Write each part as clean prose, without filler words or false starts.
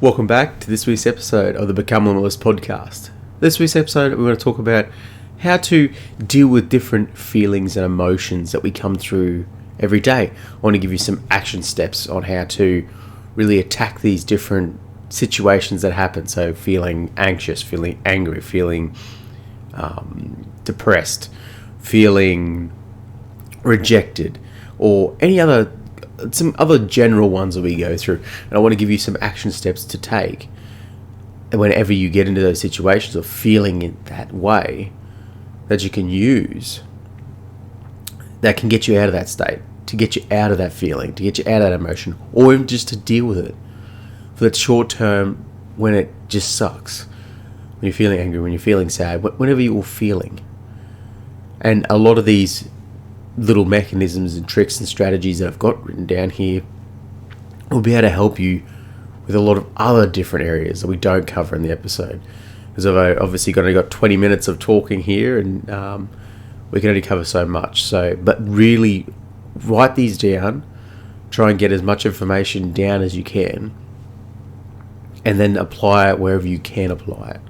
Welcome back to this week's episode of the Become Limitless podcast. This week's episode, we're going to talk about how to deal with different feelings and emotions that we come through every day. I want to give you some action steps on how to really attack these different situations that happen. So feeling anxious, feeling angry, feeling depressed, feeling rejected, or some other general ones that we go through. And I want to give you some action steps to take whenever you get into those situations of feeling it that way, that you can use, that can get you out of that state, to get you out of that feeling, to get you out of that emotion, or even just to deal with it for that short term when it just sucks. When you're feeling angry, when you're feeling sad, whenever you're feeling. And a lot of these little mechanisms and tricks and strategies that I've got written down here will be able to help you with a lot of other different areas that we don't cover in the episode. Because I've obviously only got 20 minutes of talking here, and we can only cover so much. But really write these down, try and get as much information down as you can, and then apply it wherever you can apply it.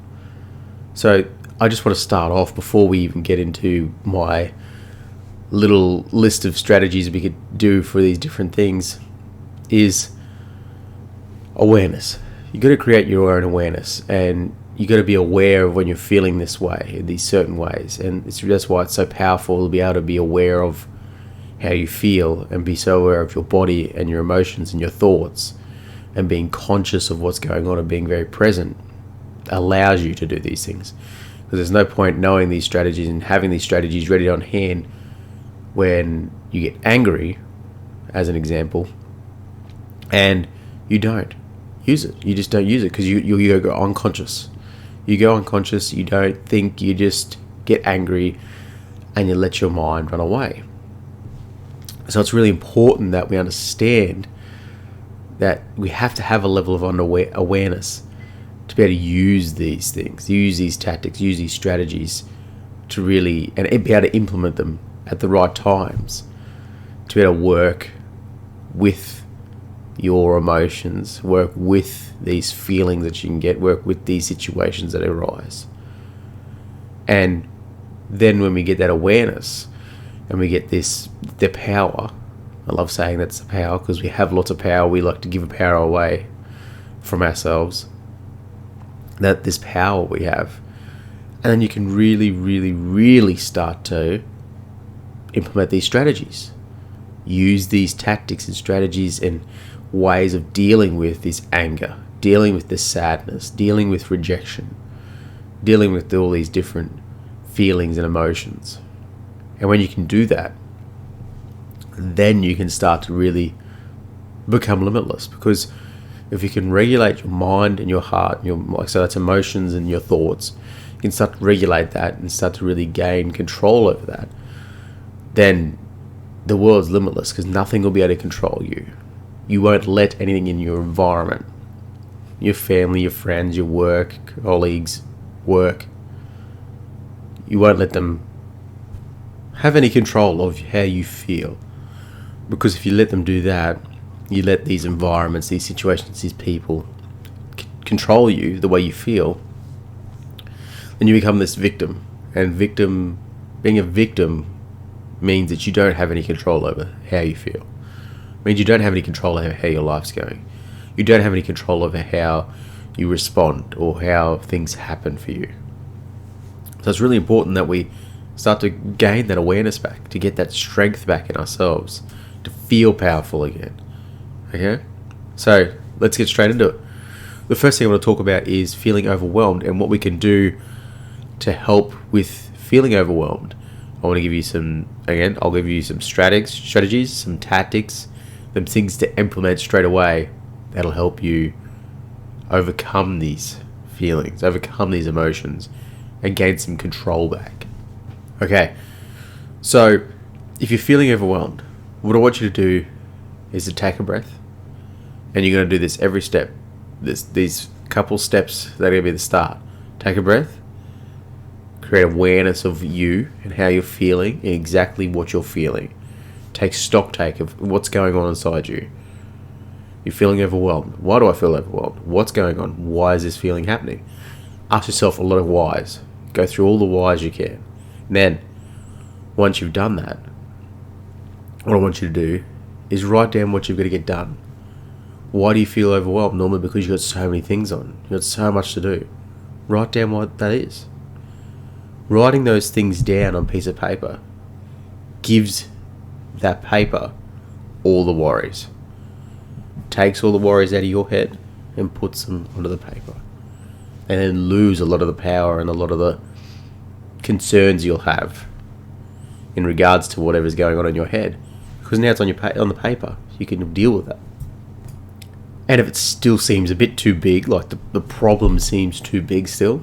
So I just want to start off, before we even get into my little list of strategies we could do for these different things, is awareness. You got to create your own awareness, and you got to be aware of when you're feeling this way, in these certain ways. And that's why it's so powerful to be able to be aware of how you feel and be so aware of your body and your emotions and your thoughts, and being conscious of what's going on and being very present allows you to do these things. Because there's no point knowing these strategies and having these strategies ready on hand when you get angry, as an example, and you don't use it. You just don't use it because you go unconscious. You go unconscious, you don't think, you just get angry and you let your mind run away. So it's really important that we understand that we have to have a level of awareness to be able to use these things, use these tactics, use these strategies to really, and be able to implement them at the right times, to be able to work with your emotions, work with these feelings that you can get, work with these situations that arise. And then when we get that awareness and we get the power, I love saying that's the power because we have lots of power. We like to give power away from ourselves. That this power we have. And then you can really, really, really start to implement these strategies. Use these tactics and strategies and ways of dealing with this anger, dealing with this sadness, dealing with rejection, dealing with all these different feelings and emotions. And when you can do that, then you can start to really become limitless. Because if you can regulate your mind and your heart, so that's emotions and your thoughts, you can start to regulate that and start to really gain control over that. Then the world's limitless because nothing will be able to control you. You won't let anything in your environment, your family, your friends, your work, colleagues, you won't let them have any control of how you feel. Because if you let them do that, you let these environments, these situations, these people control you the way you feel, then you become this victim. And being a victim means that you don't have any control over how you feel. It means you don't have any control over how your life's going. You don't have any control over how you respond or how things happen for you. So it's really important that we start to gain that awareness back, to get that strength back in ourselves, to feel powerful again. Okay? So let's get straight into it. The first thing I want to talk about is feeling overwhelmed and what we can do to help with feeling overwhelmed. I'll give you some strategies, some tactics, some things to implement straight away that'll help you overcome these feelings, overcome these emotions, and gain some control back. Okay, so if you're feeling overwhelmed, what I want you to do is to take a breath, and you're going to do this every step. These couple steps that are going to be the start. Take a breath, create awareness of you and how you're feeling and exactly what you're feeling. Take of what's going on inside you. You're feeling overwhelmed. Why do I feel overwhelmed? What's going on? Why is this feeling happening? Ask yourself a lot of whys. Go through all the whys you can. And then, once you've done that, what I want you to do is write down what you've got to get done. Why do you feel overwhelmed? Normally because you've got so many things on. You've got so much to do. Write down what that is. Writing those things down on a piece of paper gives that paper all the worries. Takes all the worries out of your head and puts them onto the paper. And then lose a lot of the power and a lot of the concerns you'll have in regards to whatever's going on in your head. Because now it's on on the paper. You can deal with that. And if it still seems a bit too big, like the problem seems too big still,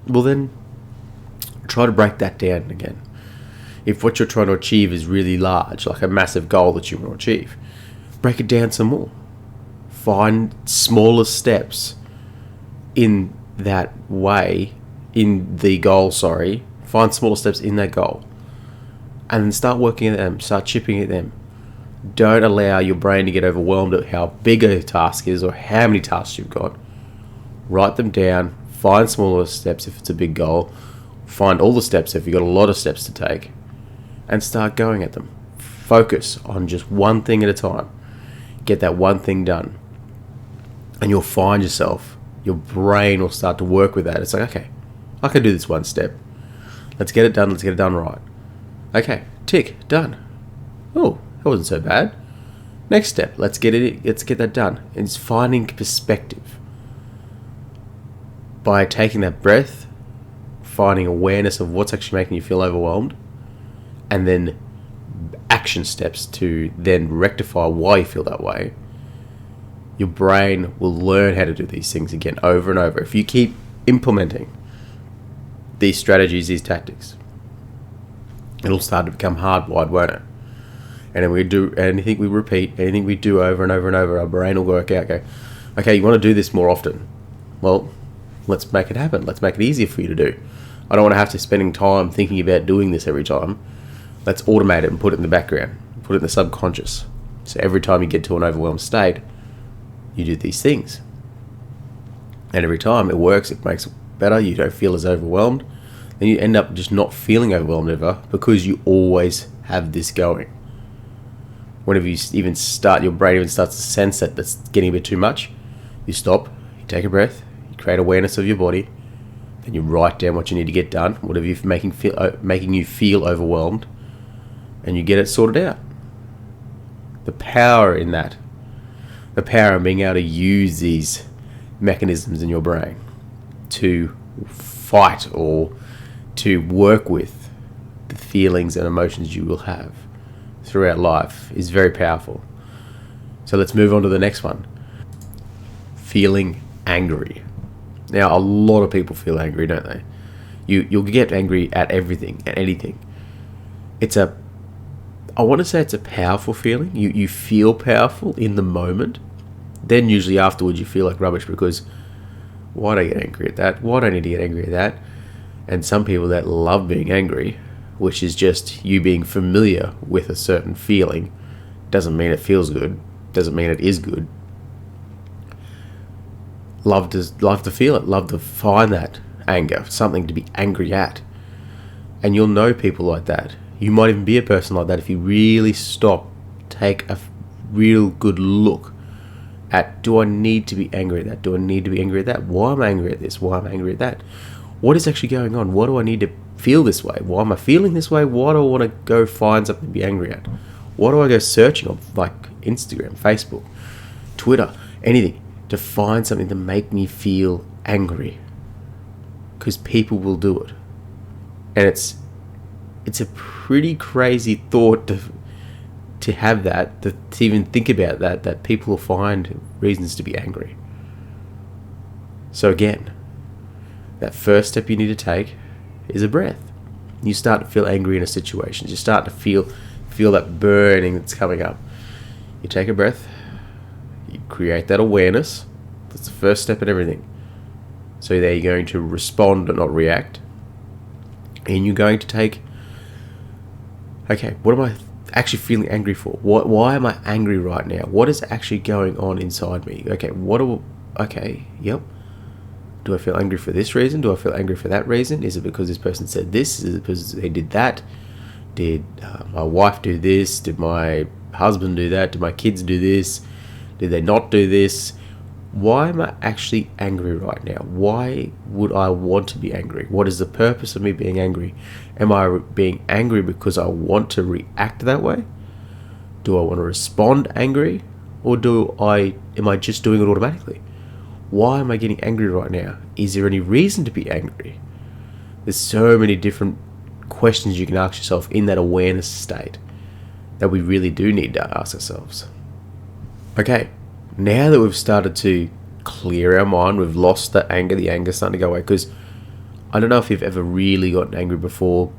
well then, try to break that down again. If what you're trying to achieve is really large, like a massive goal that you want to achieve, break it down some more. Find smaller steps in that way, in the goal, Find smaller steps in that goal. And then start working at them, start chipping at them. Don't allow your brain to get overwhelmed at how big a task is or how many tasks you've got. Write them down, find smaller steps if it's a big goal, find all the steps if you've got a lot of steps to take, and start going at them. Focus on just one thing at a time. Get that one thing done. And you'll find yourself, your brain will start to work with that. It's like, okay, I can do this one step. Let's get it done, let's get it done right. Okay, tick, done. Oh, that wasn't so bad. Next step, let's get that done. And it's finding perspective. By taking that breath, finding awareness of what's actually making you feel overwhelmed, and then action steps to then rectify why you feel that way, your brain will learn how to do these things again over and over. If you keep implementing these strategies, these tactics, it'll start to become hardwired, won't it? And then we do anything we repeat, anything we do over and over and over, our brain will work out, go, okay, you want to do this more often. Well, let's make it happen. Let's make it easier for you to do. I don't want to have to spending time thinking about doing this every time. Let's automate it and put it in the background, put it in the subconscious. So every time you get to an overwhelmed state, you do these things. And every time it works, it makes it better, you don't feel as overwhelmed, and you end up just not feeling overwhelmed ever because you always have this going. Whenever you even start, your brain even starts to sense that that's getting a bit too much, you stop, you take a breath, you create awareness of your body, then you write down what you need to get done, whatever you're making you feel overwhelmed, and you get it sorted out. The power in that, the power of being able to use these mechanisms in your brain to fight or to work with the feelings and emotions you will have throughout life is very powerful. So let's move on to the next one. Feeling angry. Now, a lot of people feel angry, don't they? You'll get angry at everything, at anything. I want to say it's a powerful feeling. You feel powerful in the moment. Then usually afterwards you feel like rubbish because why do I get angry at that? Why do I need to get angry at that? And some people that love being angry, which is just you being familiar with a certain feeling, doesn't mean it feels good, doesn't mean it is good. Love to feel it, love to find that anger, something to be angry at. And you'll know people like that. You might even be a person like that if you really stop, take a real good look at, do I need to be angry at that? Do I need to be angry at that? Why am I angry at this? Why am I angry at that? What is actually going on? Why do I need to feel this way? Why am I feeling this way? Why do I want to go find something to be angry at? Why do I go searching on like Instagram, Facebook, Twitter, anything to find something to make me feel angry? Because people will do it. And it's a pretty crazy thought to have that, to even think about that people will find reasons to be angry. So again, that first step you need to take is a breath. You start to feel angry in a situation. You start to feel that burning that's coming up. You take a breath. You create that awareness. That's the first step in everything. So there you're going to respond and not react. And you're going to take, okay, actually feeling angry for? Why am I angry right now? What is actually going on inside me? Okay, yep. Do I feel angry for this reason? Do I feel angry for that reason? Is it because this person said this? Is it because they did that? Did my wife do this? Did my husband do that? Did my kids do this? Did they not do this? Why am I actually angry right now? Why would I want to be angry? What is the purpose of me being angry? Am I being angry because I want to react that way? Do I want to respond angry? Or am I just doing it automatically? Why am I getting angry right now? Is there any reason to be angry? There's so many different questions you can ask yourself in that awareness state that we really do need to ask ourselves. Okay, now that we've started to clear our mind, we've lost the anger's starting to go away. Because I don't know if you've ever really gotten angry before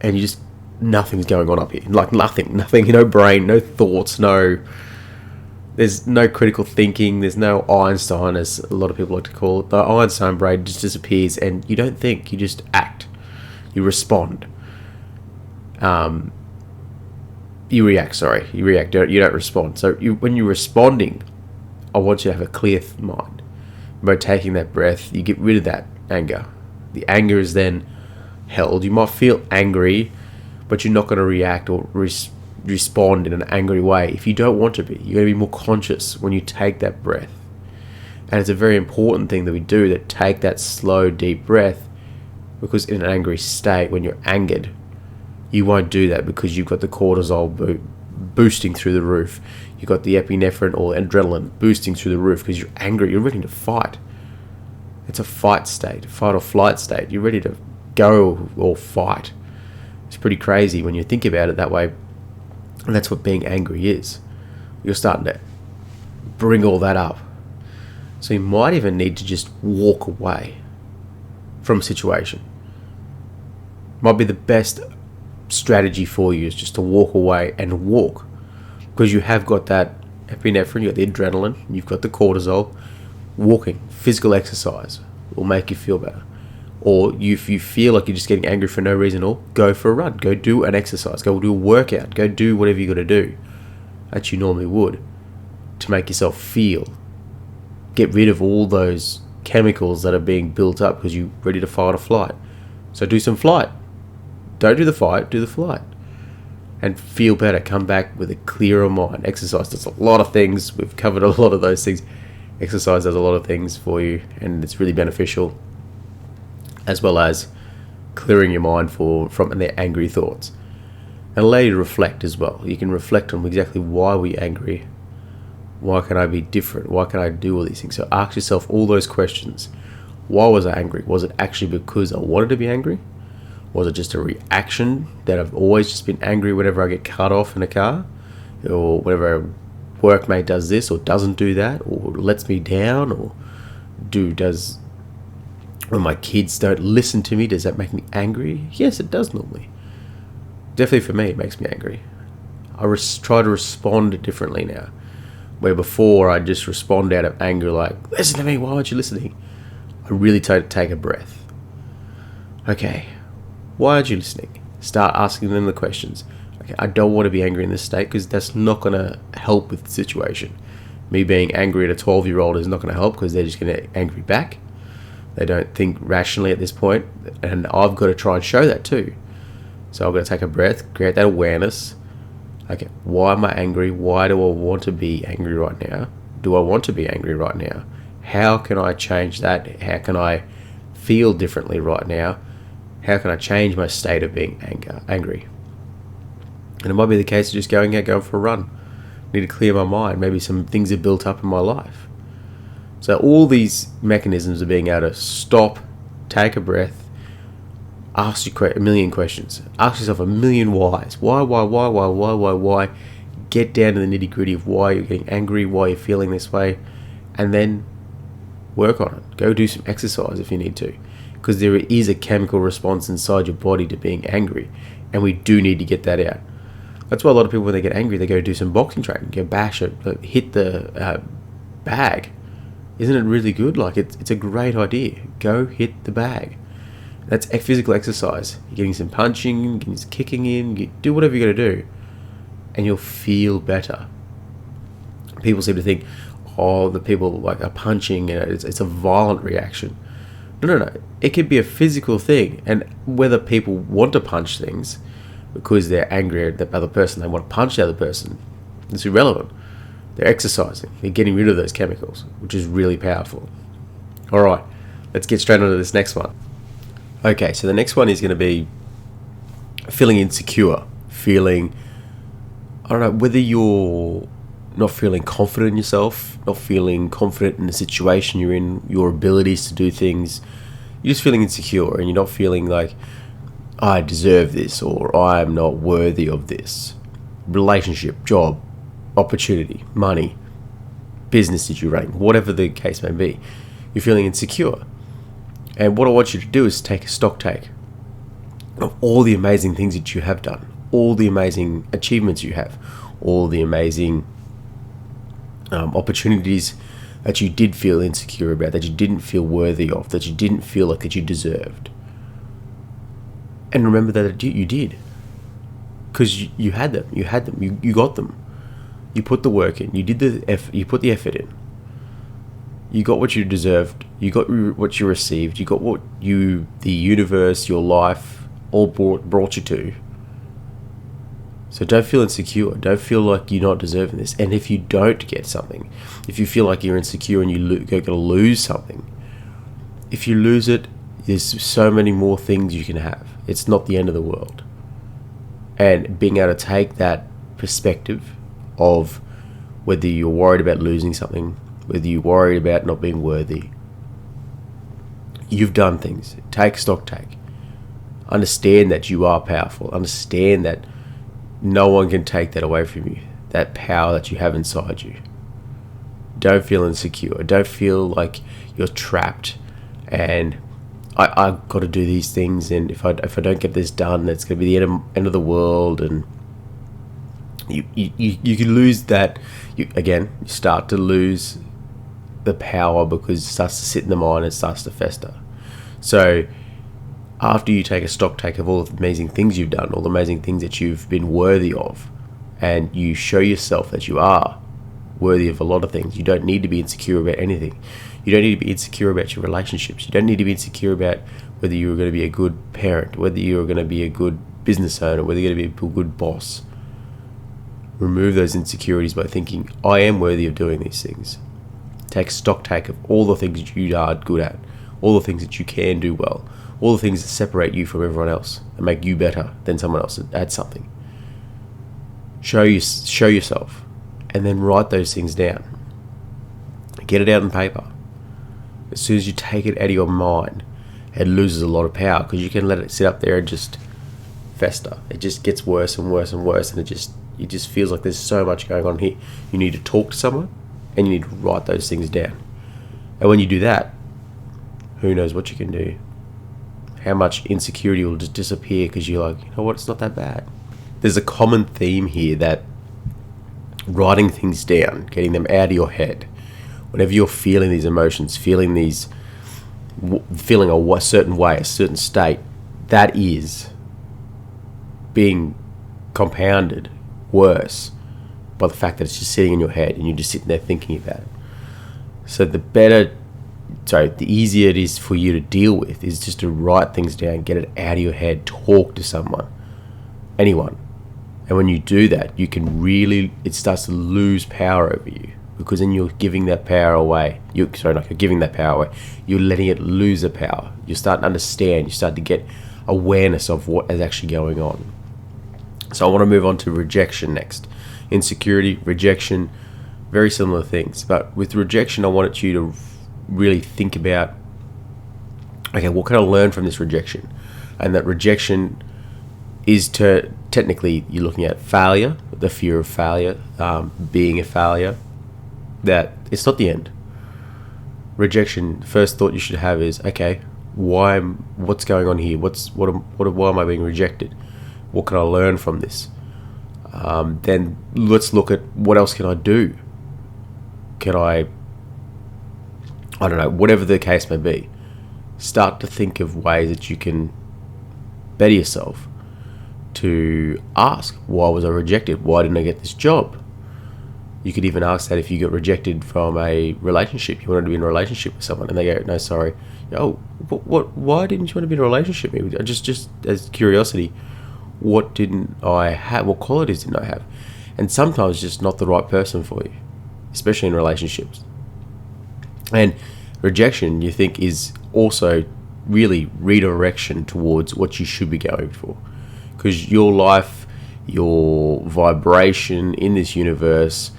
and nothing's going on up here. Like nothing, no brain, no thoughts, there's no critical thinking, there's no Einstein, as a lot of people like to call it. The Einstein brain just disappears and you don't think, you just act. You respond. You react, you don't respond. So when you're responding, I want you to have a clear mind. By taking that breath, you get rid of that anger. The anger is then held. You might feel angry, but you're not going to react or respond in an angry way if you don't want to be. You're going to be more conscious when you take that breath. And it's a very important thing that we do, that take that slow, deep breath, because in an angry state, when you're angered, you won't do that because you've got the cortisol boosting through the roof. You've got the epinephrine or adrenaline boosting through the roof because you're angry. You're ready to fight. It's a fight state, fight or flight state. You're ready to go or fight. It's pretty crazy when you think about it that way. And that's what being angry is. You're starting to bring all that up. So you might even need to just walk away from a situation. Might be the best strategy for you is just to walk away and walk, because you have got that epinephrine, you've got the adrenaline, you've got the cortisol. Walking, physical exercise will make you feel better. Or if you feel like you're just getting angry for no reason at all, go for a run, go do an exercise, go do a workout, go do whatever you got to do that you normally would to make yourself feel. Get rid of all those chemicals that are being built up because you're ready to fight or flight. So do some flight. Don't do the fight, do the flight. And feel better. Come back with a clearer mind. Exercise does a lot of things. We've covered a lot of those things. Exercise does a lot of things for you, and it's really beneficial, as well as clearing your mind from the angry thoughts. And allow you to reflect as well. You can reflect on exactly why we're angry. Why can I be different? Why can I do all these things? So ask yourself all those questions. Why was I angry? Was it actually because I wanted to be angry? Was it just a reaction that I've always just been angry whenever I get cut off in a car? Or whenever a workmate does this or doesn't do that, or lets me down, or when my kids don't listen to me, does that make me angry? Yes, it does normally. Definitely for me, it makes me angry. I try to respond differently now. Where before I just respond out of anger, like, listen to me, why aren't you listening? I really take a breath. Okay, why aren't you listening? Start asking them the questions. Okay, I don't want to be angry in this state because that's not going to help with the situation. Me being angry at a 12-year-old is not going to help because they're just going to get angry back. They don't think rationally at this point, and I've got to try and show that too. So I've got to take a breath, create that awareness. Okay, why am I angry? Why do I want to be angry right now? Do I want to be angry right now? How can I change that? How can I feel differently right now? How can I change my state of being angry? And it might be the case of just going for a run. I need to clear my mind. Maybe some things have built up in my life. So all these mechanisms of being able to stop, take a breath, ask you a million questions. Ask yourself a million whys. Why? Get down to the nitty gritty of why you're getting angry, why you're feeling this way, and then work on it. Go do some exercise if you need to. Because there is a chemical response inside your body to being angry, and we do need to get that out. That's why a lot of people, when they get angry, they go do some boxing training, go bash it, hit the bag. Isn't it really good? Like, it's a great idea. Go hit the bag. That's physical exercise. You're getting some punching, getting some kicking in, do whatever you got to do. and you'll feel better. People seem to think, oh, the people like are punching, it's a violent reaction. No. It could be a physical thing, and whether people want to punch things because they're angry at the other person, they want to punch the other person, it's irrelevant. They're exercising. They're getting rid of those chemicals, which is really powerful. All right, let's get straight onto this next one. Okay, so the next one is going to be feeling insecure, feeling, I don't know, whether you're not feeling confident in yourself, not feeling confident in the situation you're in, your abilities to do things. You're just feeling insecure, and you're not feeling like, I deserve this, or I'm not worthy of this. Relationship, job, opportunity, money, business that you're running, whatever the case may be, you're feeling insecure. And what I want you to do is take a stock take of all the amazing things that you have done, all the amazing achievements you have, all the amazing opportunities that you did feel insecure about, that you didn't feel worthy of, that you didn't feel like that you deserved. And remember that you did, because you had them, you got them. You put the work in, you put the effort in. You got what you deserved, you got what you received, you got what the universe, your life, all brought you to. So don't feel insecure. Don't feel like you're not deserving this. And if you don't get something, if you feel like you're insecure and you're going to lose something, if you lose it, there's so many more things you can have. It's not the end of the world. And being able to take that perspective of whether you're worried about losing something, whether you're worried about not being worthy, you've done things. Take stock take. Understand that you are powerful. Understand that no one can take that away from you, that power that you have inside you. Don't feel insecure. Don't feel like you're trapped and I've got to do these things, and if I don't get this done, it's going to be the end of the world. And you can lose that. You start to lose the power because it starts to sit in the mind and starts to fester. So after you take a stock take of all the amazing things you've done, all the amazing things that you've been worthy of, and you show yourself that you are worthy of a lot of things, you don't need to be insecure about anything. You don't need to be insecure about your relationships. You don't need to be insecure about whether you're going to be a good parent, whether you're going to be a good business owner, whether you're going to be a good boss. Remove those insecurities by thinking, I am worthy of doing these things. Take stock take of all the things that you are good at, all the things that you can do well, all the things that separate you from everyone else and make you better than someone else at something. Show yourself, and then write those things down. Get it out on paper. As soon as you take it out of your mind, it loses a lot of power, because you can let it sit up there and just fester. It just gets worse and worse and worse, and it just feels like there's so much going on here. You need to talk to someone, and you need to write those things down. And when you do that, who knows what you can do? How much insecurity will just disappear, because you're like, you know what, it's not that bad. There's a common theme here that writing things down, getting them out of your head, whenever you're feeling these emotions, feeling a certain way, a certain state, that is being compounded worse by the fact that it's just sitting in your head and you're just sitting there thinking about it. So the easier it is for you to deal with is just to write things down, get it out of your head, talk to someone, anyone. And when you do that, it starts to lose power over you, because then you're giving that power away. You're letting it lose the power. You start to understand, you start to get awareness of what is actually going on. So I want to move on to rejection next. Insecurity, rejection, very similar things. But with rejection, I wanted you to really think about, okay, what can I learn from this rejection? And that rejection is technically, you're looking at failure, the fear of failure, being a failure, that it's not the end. Rejection, the first thought you should have is, okay, what's going on here? Why am I being rejected? What can I learn from this? Then let's look at what else can I do? Can I don't know, whatever the case may be, start to think of ways that you can better yourself, to ask, why was I rejected? Why didn't I get this job? You could even ask that if you got rejected from a relationship. You wanted to be in a relationship with someone, and they go, "No, sorry." Oh, what? Why didn't you want to be in a relationship with me? Just as curiosity, what didn't I have? What qualities didn't I have? And sometimes just not the right person for you, especially in relationships. And rejection, you think, is also really redirection towards what you should be going for, because your life, your vibration in this universe,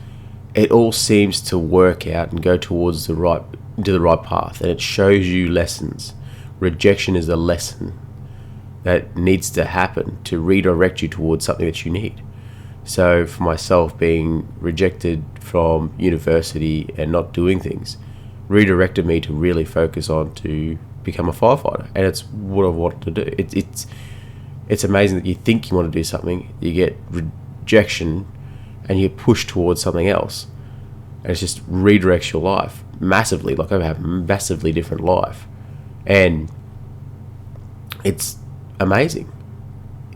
it all seems to work out and go towards the right path, and it shows you lessons. Rejection is a lesson that needs to happen to redirect you towards something that you need. So for myself, being rejected from university and not doing things redirected me to really focus on to become a firefighter, and it's what I wanted to do. It's amazing that you think you want to do something, you get rejection, and you push towards something else, and it just redirects your life massively. Like, I have a massively different life, and it's amazing.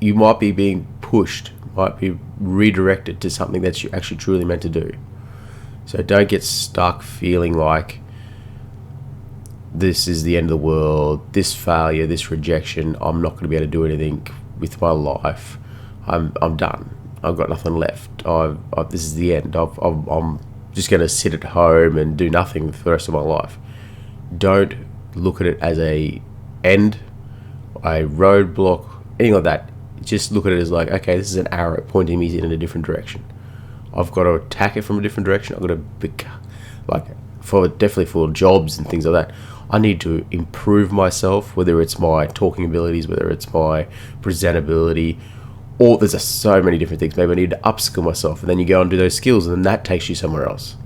You might be being pushed, might be redirected to something that you actually truly meant to do. So don't get stuck feeling like this is the end of the world, this failure, this rejection, I'm not going to be able to do anything with my life. I'm done. I've got nothing left. This is the end. I'm just going to sit at home and do nothing for the rest of my life. Don't look at it as a end, a roadblock, anything like that. Just look at it as like, okay, this is an arrow pointing me in a different direction. I've got to attack it from a different direction. I've got to definitely for jobs and things like that, I need to improve myself, whether it's my talking abilities, whether it's my presentability, or there's so many different things. Maybe I need to upskill myself, and then you go and do those skills, and then that takes you somewhere else.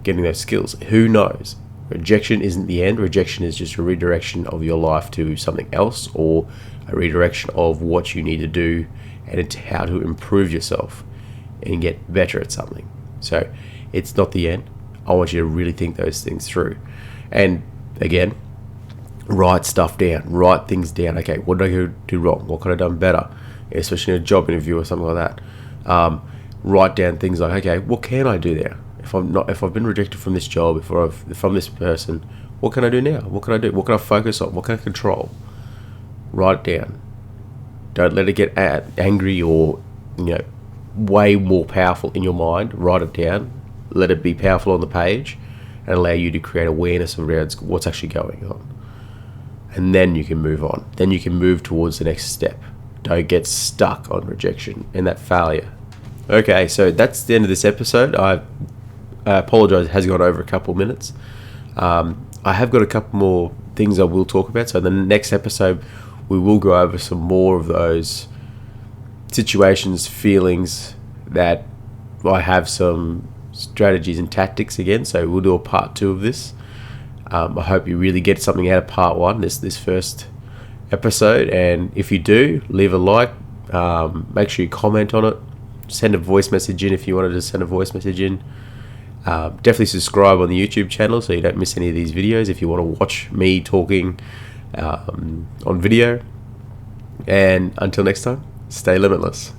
Getting those skills. Who knows? Rejection isn't the end. Rejection is just a redirection of your life to something else, or a redirection of what you need to do, and it's how to improve yourself and get better at something. So it's not the end. I want you to really think those things through. And again, write stuff down. Write things down. Okay, what did I do wrong? What could I have done better? Especially in a job interview or something like that. Write down things like, okay, what can I do now? If I've been rejected from this job, if from this person, what can I do now? What can I do? What can I focus on? What can I control? Write it down. Don't let it get angry or, way more powerful in your mind. Write it down. Let it be powerful on the page, and allow you to create awareness around what's actually going on. And then you can move on. Then you can move towards the next step. Don't get stuck on rejection and that failure. Okay, so that's the end of this episode. I apologize, it has gone over a couple minutes. I have got a couple more things I will talk about. So in the next episode, we will go over some more of those situations, feelings that I have some strategies and tactics again. So we'll do a part 2 of this. I hope you really get something out of part 1, this first episode. And if you do, leave a like. Make sure you comment on it. Send a voice message in if you wanted to send a voice message in. Definitely subscribe on the YouTube channel so you don't miss any of these videos if you want to watch me talking on video. And until next time, stay limitless.